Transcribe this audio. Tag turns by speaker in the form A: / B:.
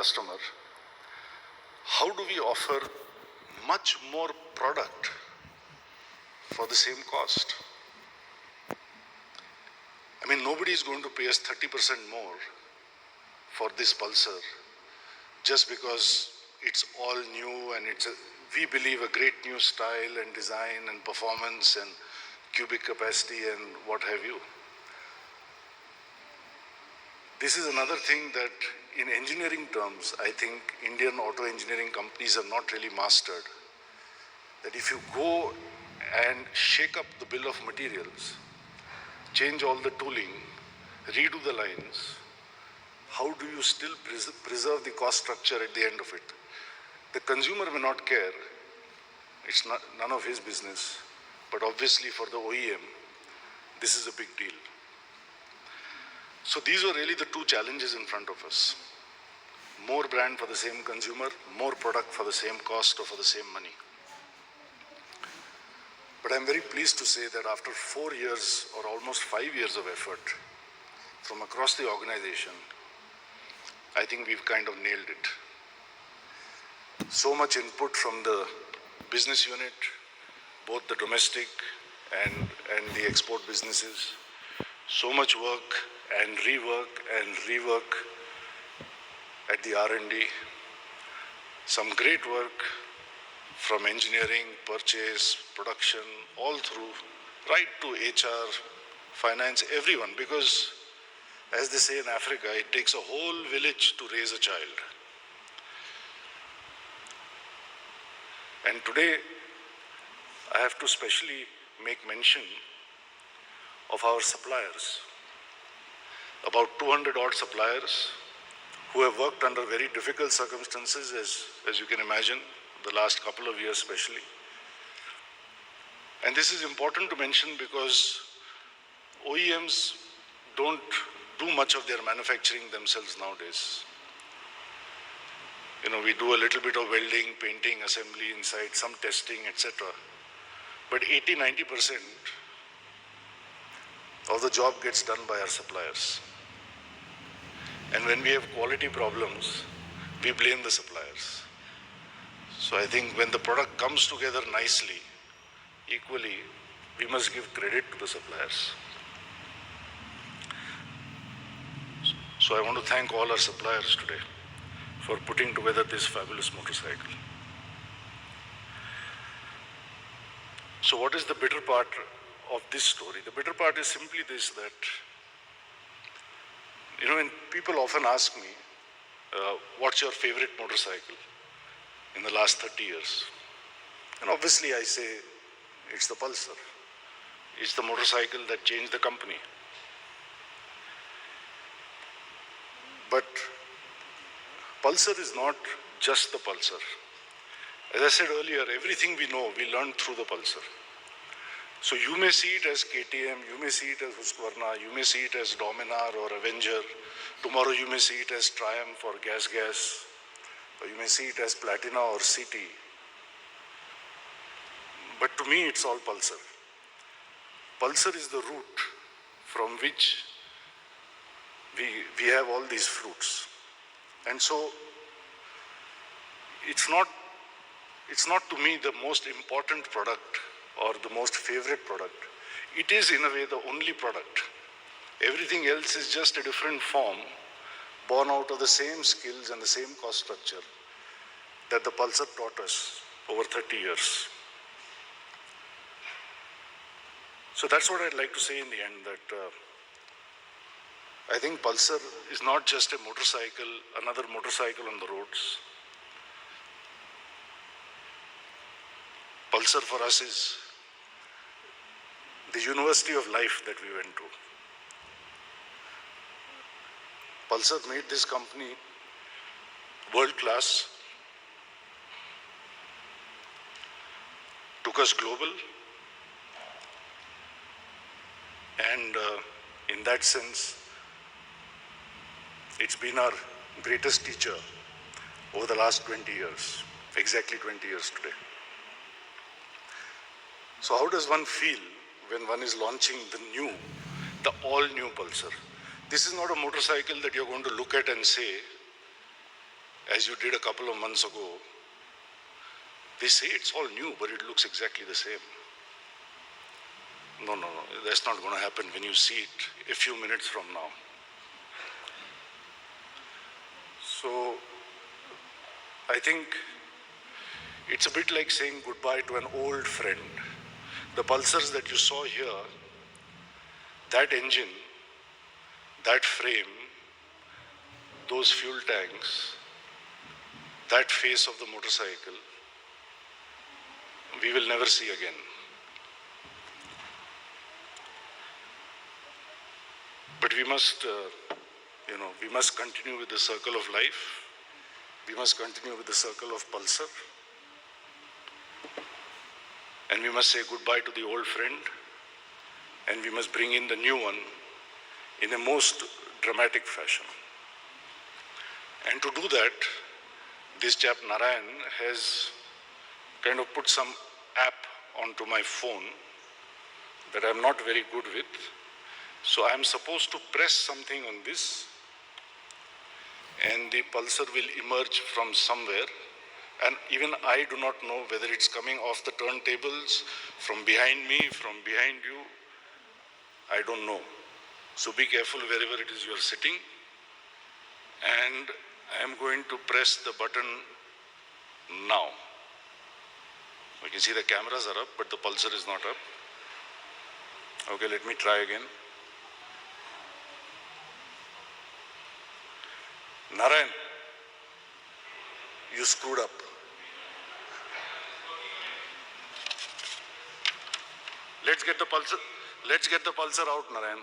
A: customer, how do we offer much more product for the same cost? I mean, nobody is going to pay us 30% more for this Pulsar just because it's all new and we believe a great new style and design and performance and cubic capacity and what have you. This is another thing that in engineering terms, I think Indian auto engineering companies have not really mastered. That if you go and shake up the bill of materials, change all the tooling, redo the lines, how do you still preserve the cost structure at the end of it? The consumer may not care. It's none of his business. But obviously for the OEM, this is a big deal. So these were really the two challenges in front of us. More brand for the same consumer, more product for the same cost or for the same money. But I'm very pleased to say that after 4 years or almost 5 years of effort from across the organization, I think we've kind of nailed it. So much input from the business unit, both the domestic and the export businesses. So much work and rework at the R&D. Some great work from engineering, purchase, production, all through, right to HR, finance, everyone, because as they say in Africa, it takes a whole village to raise a child. And today, I have to specially make mention of our suppliers. About 200 odd suppliers who have worked under very difficult circumstances, as you can imagine, the last couple of years especially. And this is important to mention because OEMs don't do much of their manufacturing themselves nowadays. You know, we do a little bit of welding, painting, assembly inside, some testing, etc. But 80-90% of the job gets done by our suppliers. And when we have quality problems, we blame the suppliers. So I think when the product comes together nicely, equally, we must give credit to the suppliers. So I want to thank all our suppliers today for putting together this fabulous motorcycle. So what is the bitter part of this story? The bitter part is simply this, that, you know, when people often ask me, what's your favorite motorcycle in the last 30 years? And obviously I say, it's the Pulsar. It's the motorcycle that changed the company. But Pulsar is not just the Pulsar. As I said earlier, everything we know, we learned through the Pulsar. So you may see it as KTM, you may see it as Husqvarna, you may see it as Dominar or Avenger. Tomorrow you may see it as Triumph or Gas, or you may see it as Platina or CT. But to me, it's all Pulsar. Pulsar is the root from which we have all these fruits. And so it's not to me the most important product or the most favorite product. It is in a way the only product. Everything else is just a different form born out of the same skills and the same cost structure that the Pulsar taught us over 30 years. So that's what I'd like to say in the end, that I think Pulsar is not just a motorcycle, another motorcycle on the roads. Pulsar for us is the university of life that we went to. Pulsar made this company world-class, took us global, and in that sense, it's been our greatest teacher over the last 20 years, exactly 20 years today. So how does one feel when one is launching the all-new Pulsar? This is not a motorcycle that you're going to look at and say, as you did a couple of months ago. They say it's all new, but it looks exactly the same. No, that's not going to happen when you see it a few minutes from now. So, I think it's a bit like saying goodbye to an old friend. The Pulsars that you saw here, that engine, that frame, those fuel tanks, that face of the motorcycle, we will never see again. But we must, we must continue with the circle of life. We must continue with the circle of Pulsar. And we must say goodbye to the old friend. And we must bring in the new one in a most dramatic fashion. And to do that, this chap Narayan has kind of put some app onto my phone that I'm not very good with. So I'm supposed to press something on this, and the Pulsar will emerge from somewhere. And even I do not know whether it's coming off the turntables, from behind me, from behind you. I don't know. So be careful wherever it is you're sitting. And I'm going to press the button now. You can see the cameras are up, but the Pulsar is not up. Okay, let me try again. Narayan, you screwed up. Let's get the Pulsar out, Narayan.